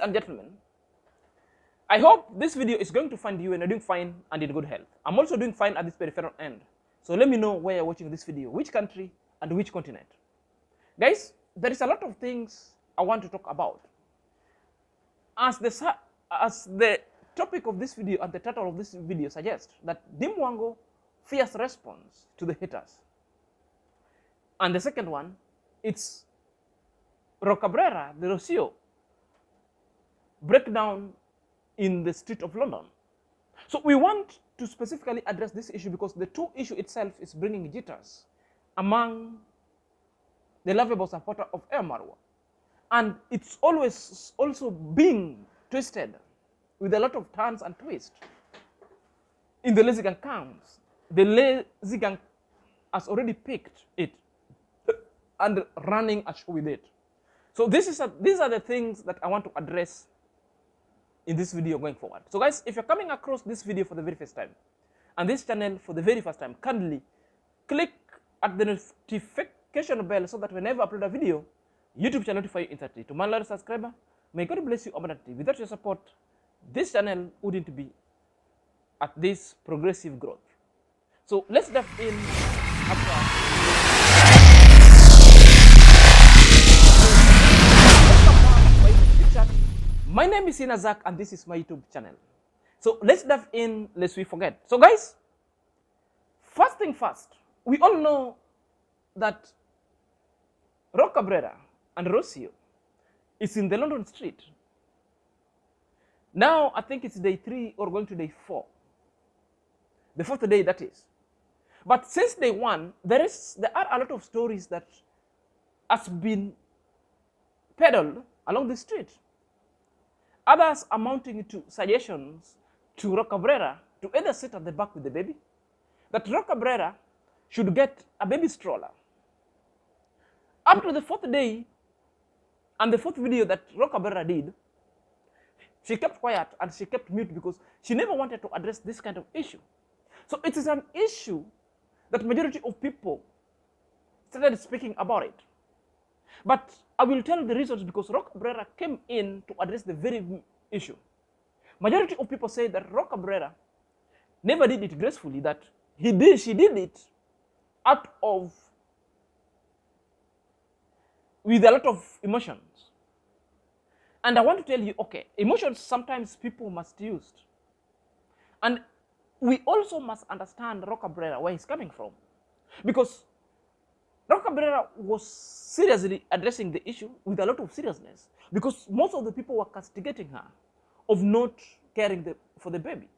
and gentlemen, I hope this video is going to find you and you're doing fine and in good health. I'm also doing fine at this peripheral end. So let me know where you're watching this video, which country and which continent. Guys, there is a lot of things I want to talk about. As the topic of this video and the title of this video suggests, that Deemwango fierce response to the haters. And the second one, it's Rocabrera, the Rosio breakdown in the street of London. So we want to specifically address this issue because the two issue itself is bringing jitters among the lovable supporter of Air Marwa. And it's always also being twisted with a lot of turns and twists. In the lazy gang camps, the lazy gang has already picked it and running a show with it. So these are the things that I want to address in this video going forward. So guys, if you're coming across this video for the very first time and this channel for the very first time, kindly click at the notification bell so that whenever I upload a video, YouTube channel notify you instantly. To my loyal subscriber, may God bless you abundantly. Without your support, this channel wouldn't be at this progressive growth. So let's dive in My name is Inazak and this is my YouTube channel. So let's dive in lest we forget. So guys, first thing first, we all know that Rocabrera and Rosio is in the London street. Now I think it's day 3 or going to day 4. The 4th day that is. But since day 1, there are a lot of stories that has been peddled along the street. Others amounting to suggestions to Rocabrera to either sit at the back with the baby, that Rocabrera should get a baby stroller. Up to the 4th day and the 4th video that Rocabrera did, she kept quiet and she kept mute because she never wanted to address this kind of issue. So it is an issue that majority of people started speaking about it. But I will tell the reasons because Rocabrera came in to address the very issue. Majority of people say that Rocabrera never did it gracefully, that she did it out of, with a lot of emotions. And I want to tell you, okay, emotions sometimes people must use. And we also must understand Rocabrera, where he's coming from. Because Rocabrera was seriously addressing the issue with a lot of seriousness because most of the people were castigating her of not caring for the baby.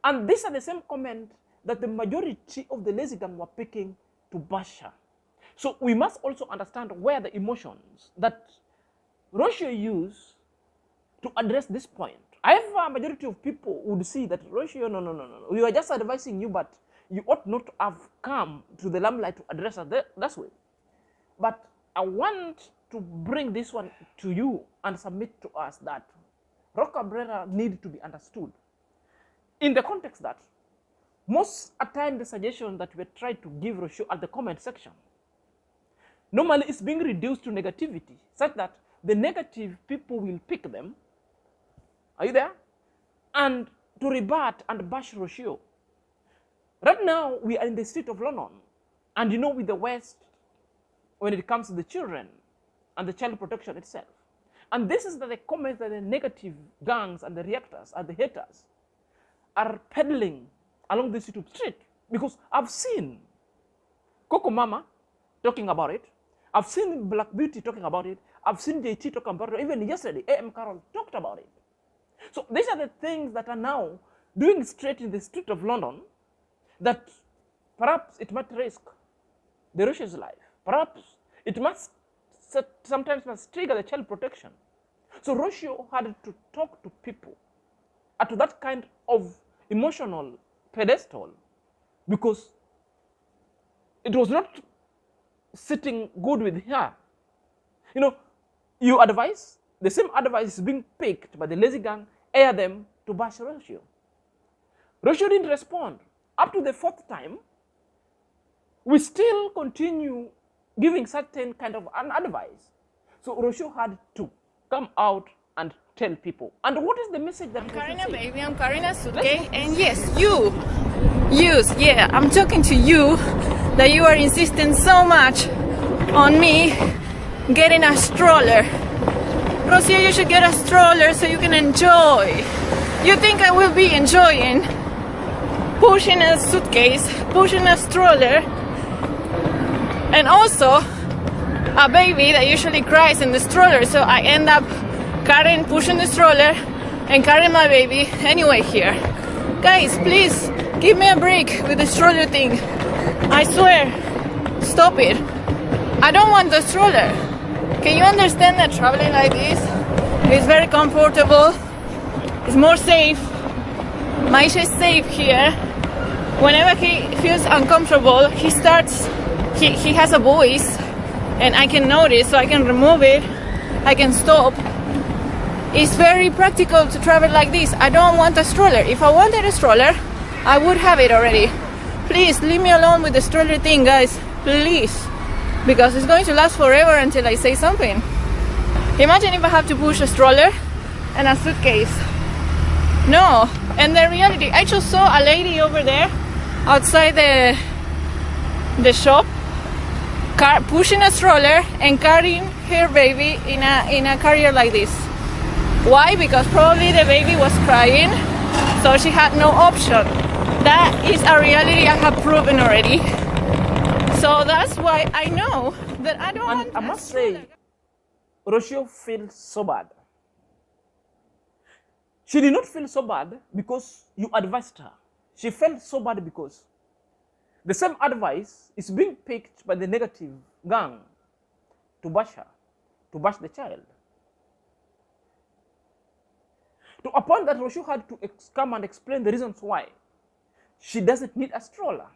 And these are the same comment that the majority of the lazy gang were picking to bash her. So we must also understand where the emotions that Rosio used to address this point. However, a majority of people would see that Rosio, no. We were just advising you, but you ought not to have come to the limelight to address us that way. But I want to bring this one to you and submit to us that Rocabrera needs to be understood in the context that most of the time the suggestion that we try to give Rosio at the comment section normally is being reduced to negativity, such that the negative people will pick them. Are you there? And to rebut and bash Rosio. Right now, we are in the street of London. And you know, with the West, when it comes to the children and the child protection itself. And this is the comments that the negative gangs and the reactors and the haters are peddling along this YouTube street. Because I've seen Coco Mama talking about it. I've seen Black Beauty talking about it. I've seen JT talking about it. Even yesterday, AM Carol talked about it. So these are the things that are now doing straight in the street of London that perhaps it might risk the Russia's life. Perhaps it must sometimes trigger the child protection. So Rosio had to talk to people at that kind of emotional pedestal because it was not sitting good with her. You know, you advise, the same advice is being picked by the lazy gang, air them to bash Rosio. Rosio didn't respond. Up to the 4th time, we still continue giving certain kind of an advice. So Rosio had to come out and tell people. And what is the message that I'm we carrying should a say? baby, I'm carrying a suitcase, and yes, yeah, I'm talking to you, that you are insisting so much on me getting a stroller. Rosio, you should get a stroller so you can enjoy. You think I will be enjoying pushing a suitcase, pushing a stroller, and also a baby that usually cries in the stroller, so I end up pushing the stroller and carrying my baby anyway here. Guys, please give me a break with the stroller thing. I swear, stop it. I don't want the stroller. Can you understand that traveling like this is very comfortable? It's more safe. Maisha is safe here. Whenever he feels uncomfortable, he has a voice, and I can notice, so I can remove it, I can stop. It's very practical to travel like this. I don't want a stroller. If I wanted a stroller, I would have it already. Please leave me alone with the stroller thing, guys. Please. Because it's going to last forever until I say something. Imagine if I have to push a stroller and a suitcase. No. And the reality, I just saw a lady over there outside the shop pushing a stroller and carrying her baby in a carrier like this. Why? Because probably the baby was crying, so she had no option. That is a reality I have proven already. So that's why I know that I don't want. I must say, Rosio feels so bad. She did not feel so bad because you advised her. She felt so bad because the same advice is being picked by the negative gang to bash her, to bash the child. To a point that Rosio had to come and explain the reasons why she doesn't need a stroller.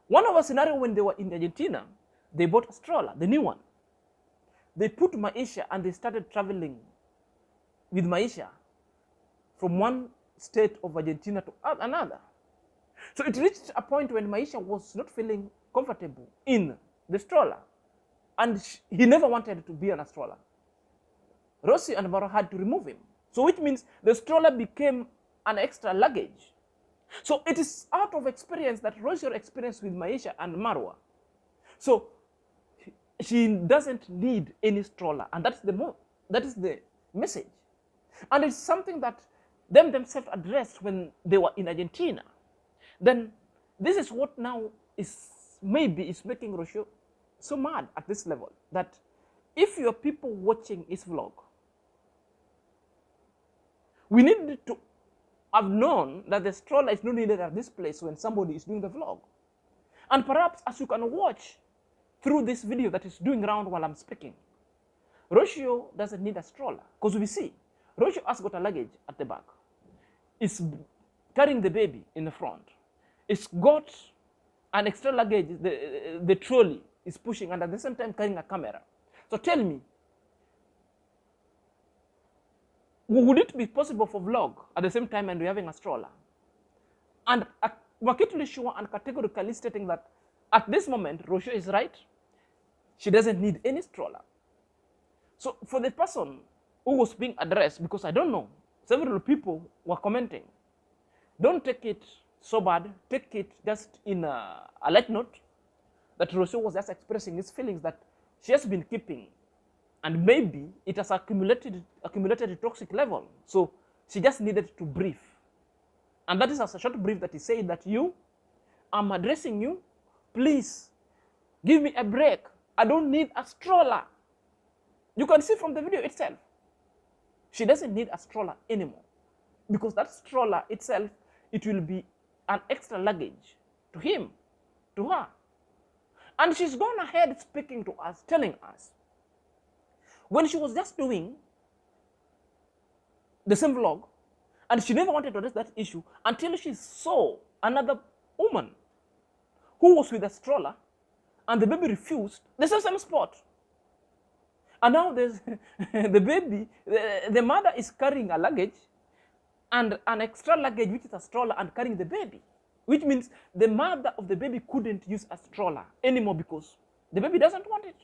One of a scenario when they were in Argentina, they bought a stroller, the new one. They put Maisha and they started traveling with Maisha from one state of Argentina to another. So it reached a point when Maisha was not feeling comfortable in the stroller, and he never wanted to be on a stroller. Rosie and Maro had to remove him. So which means the stroller became an extra luggage. So it is out of experience that Rosie experienced with Maisha and Marwa. So she doesn't need any stroller, and that is the message. And it's something that them themselves addressed when they were in Argentina. Then this is what now is making Rosio so mad at this level, that if your people watching his vlog, we need to have known that the stroller is not needed at this place when somebody is doing the vlog. And perhaps as you can watch through this video that is doing round while I'm speaking, Rosio doesn't need a stroller, because we see Rosio has got a luggage at the back. It's carrying the baby in the front. It's got an extra luggage, the trolley is pushing, and at the same time carrying a camera. So tell me, would it be possible for vlog at the same time and we're having a stroller? And markedly sure and categorically stating that at this moment, Rosio is right. She doesn't need any stroller. So for the person who was being addressed, because I don't know, several people were commenting, don't take it so bad, take it just in a light note, that Rosio was just expressing his feelings that she has been keeping, and maybe it has accumulated a toxic level. So she just needed to breathe. And that is a short brief that he said that I'm addressing you, please give me a break. I don't need a stroller. You can see from the video itself, she doesn't need a stroller anymore, because that stroller itself, it will be an extra luggage to him, to her. And she's gone ahead speaking to us, telling us, when she was just doing the same vlog, and she never wanted to address that issue until she saw another woman who was with a stroller, and the baby refused the same spot. And now there's the baby, the mother is carrying a luggage and an extra luggage, which is a stroller, and carrying the baby, which means the mother of the baby couldn't use a stroller anymore because the baby doesn't want it.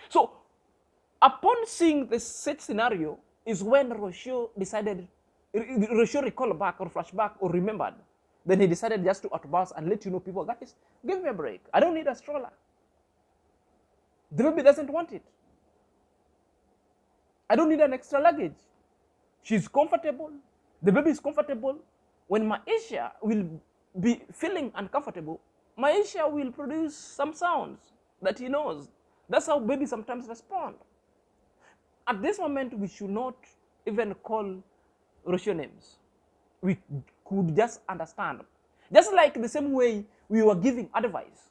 So Upon seeing this such scenario is when Rosio recalled back or flashback or remembered. Then he decided just to outburst and let you know, people, guys, give me a break. I don't need a stroller. The baby doesn't want it. I don't need an extra luggage. She's comfortable. The baby is comfortable. When Maisha will be feeling uncomfortable, Maisha will produce some sounds that he knows. That's how babies sometimes respond. At this moment, we should not even call Rosio names. We could just understand. Just like the same way we were giving advice.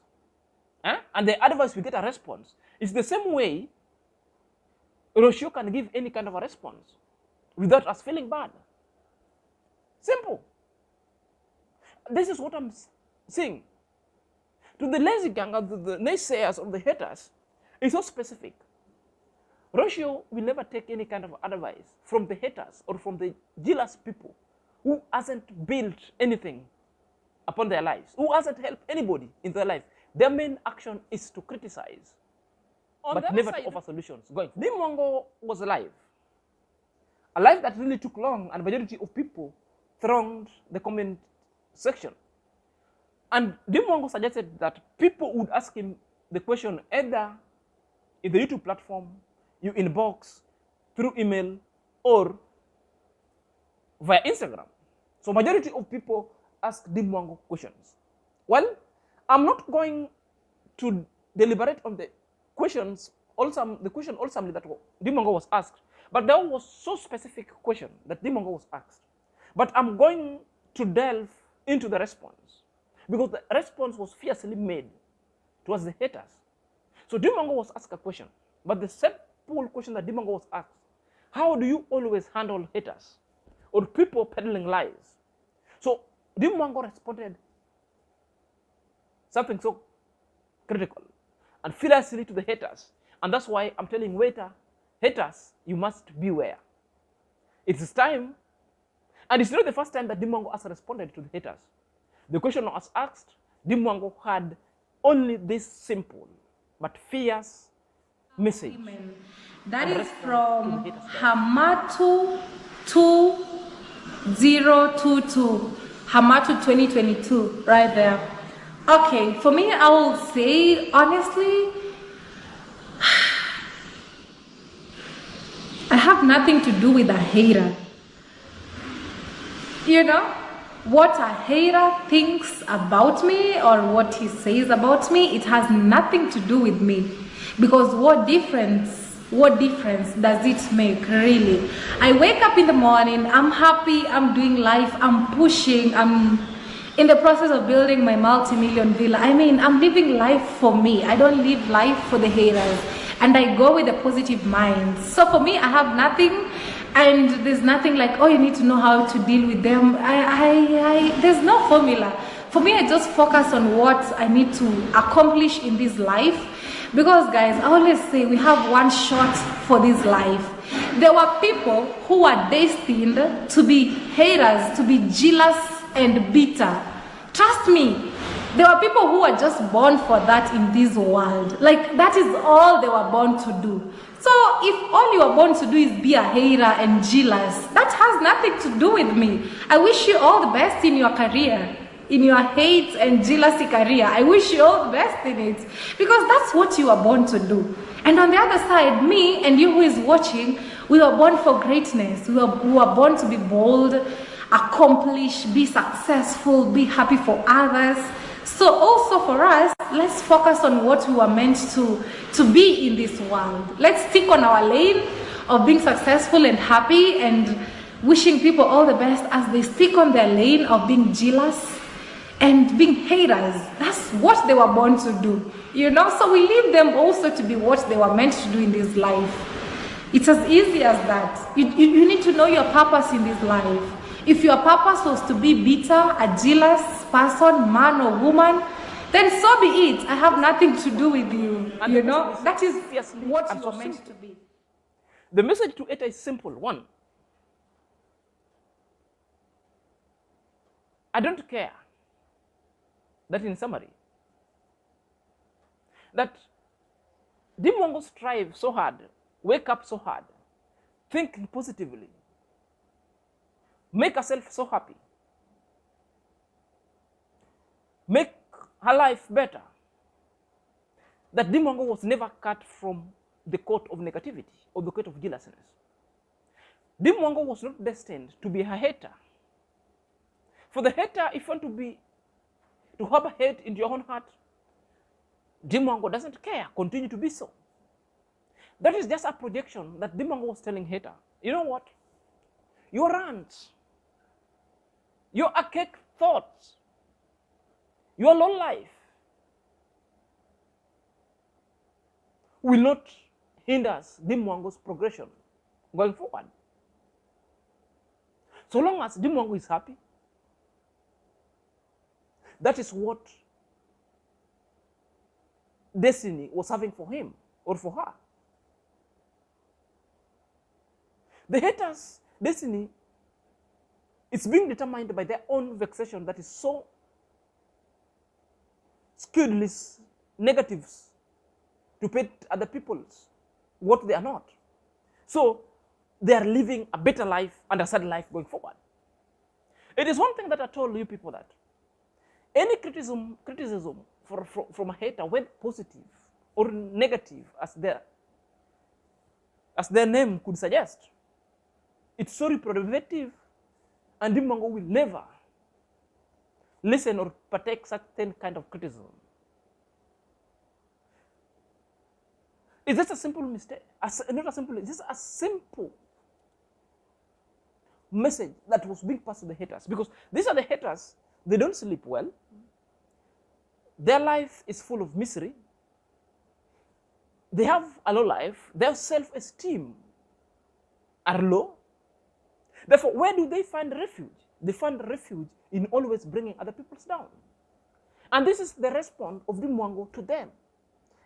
And the advice we get a response. It's the same way Rosio can give any kind of a response without us feeling bad. Simple. This is what I'm saying. To the lazy gang, or the naysayers or the haters, it's so specific. Rosio will never take any kind of advice from the haters or from the jealous people who hasn't built anything upon their lives, who hasn't helped anybody in their life. Their main action is to criticize, but never to offer solutions. Deemwango was alive. A life that really took long, and majority of people thronged the comment section. And Deemwango suggested that people would ask him the question either in the YouTube platform, you inbox, through email, or via Instagram. So majority of people ask Deemwango questions. Well, I'm not going to deliberate on the questions, the question also that Deemwango was asked, but there was so specific question that Deemwango was asked. But I'm going to delve into the response, because the response was fiercely made towards the haters. So Deemwango was asked a question, but the simple question that Deemwango was asked, how do you always handle haters or people peddling lies? So Deemwango responded something so critical and fiercely to the haters. And that's why I'm telling haters, you must beware. It's time, and it's not the first time that Deemwango has responded to the haters. The question was asked, Deemwango had only this simple but fierce message. That is from Hamatu 2022. Hamatu 2022, right there. Okay, for me, I will say, honestly, I have nothing to do with a hater. You know, what a hater thinks about me or what he says about me, it has nothing to do with me. Because what difference does it make, really? I wake up in the morning, I'm happy, I'm doing life, I'm pushing, I'm in the process of building my multi-million villa. I mean, I'm living life for me. I don't live life for the haters. And I go with a positive mind. So for me, I have nothing, and there's nothing like, oh, you need to know how to deal with them. There's no formula. For me, I just focus on what I need to accomplish in this life. Because guys, I always say we have one shot for this life. There were people who were destined to be haters, to be jealous and bitter. Trust me, there were people who were just born for that in this world. Like, that is all they were born to do. So if all you are born to do is be a hater and jealous, that has nothing to do with me. I wish you all the best in your career, in your hate and jealousy career. I wish you all the best in it, because that's what you are born to do. And on the other side, me and you who is watching, we were born for greatness. We were born to be bold, accomplish, be successful, be happy for others. So also for us, let's focus on what we were meant to be in this world. Let's stick on our lane of being successful and happy, and wishing people all the best as they stick on their lane of being jealous and being haters. That's what they were born to do, you know. So we leave them also to be what they were meant to do in this life. It's as easy as that. You need to know your purpose in this life. If your purpose was to be bitter, a jealous person, man or woman, then so be it. I have nothing to do with you. And you know, that is what you are meant to be. The message to Eta is simple. One, I don't care. That in summary, that Deemwango strive so hard wake up so hard, think positively, make herself so happy, make her life better, that Deemwango was never cut from the court of negativity or the court of jealousness. Deemwango was not destined to be a hater. For the hater, if you want to have a hate in your own heart, Deemwango doesn't care, continue to be so. That is just a projection that Deemwango was telling hater. You know what? Your rants, your archaic thoughts, your low life will not hinder Deemwango's progression going forward. So long as Deemwango is happy, that is what destiny was having for him or for her. The haters' destiny is being determined by their own vexation that is so skewed negatives to paint other people's what they are not. So they are living a better life and a sad life going forward. It is one thing that I told you people, that any criticism from a hater, whether positive or negative, as their name could suggest, it's so reprobative, and Deemwango will never listen or partake certain kind of criticism. It's just a simple mistake. Not a simple, it's just a simple message that was being passed to the haters. Because these are the haters, they don't sleep well. Their life is full of misery. They have a low life. Their self-esteem are low. Therefore, where do they find refuge? They find refuge in always bringing other people down. And this is the response of Deemwango to them.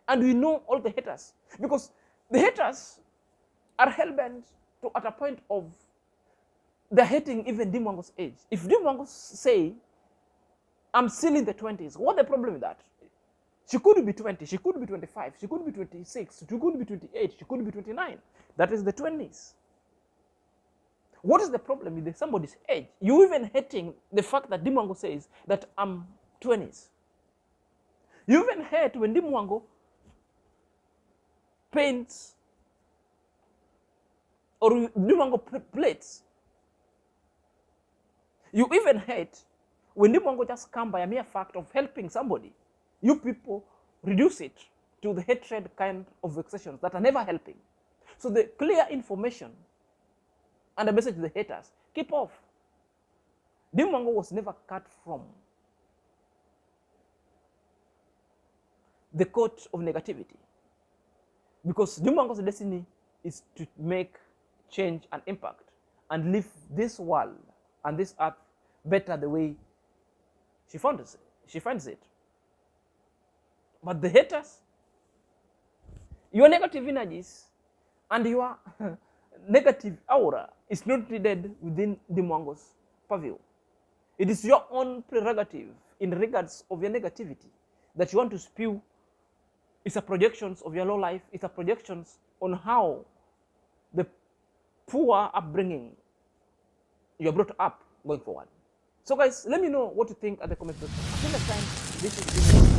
And we know all the haters, because the haters are hell-bent at a point of they're hating even Deemwango's age. If Deemwango say, I'm still in the 20s, what's the problem with that? She could be 20, she could be 25, she could be 26, she could be 28, she could be 29. That is the 20s. What is the problem with somebody's age? You even hating the fact that Deemwango says that I'm 20s. You even hate when Deemwango paints or Deemwango plates. You even hate when Deemwango just come by a mere fact of helping somebody. You people reduce it to the hatred kind of vexations that are never helping. So the clear information and the message to the haters, keep off. Deemwango was never cut from the court of negativity, because Deemwango's destiny is to make change and impact and leave this world and this earth better the way she finds it. But the haters, your negative energies and your negative aura is not needed within Deemwango's purview. It is your own prerogative in regards of your negativity that you want to spew. It's a projections of your low life. It's a projections on how the poor upbringing you're brought up going forward. So guys, let me know what you think at the comment section. Until next time, this is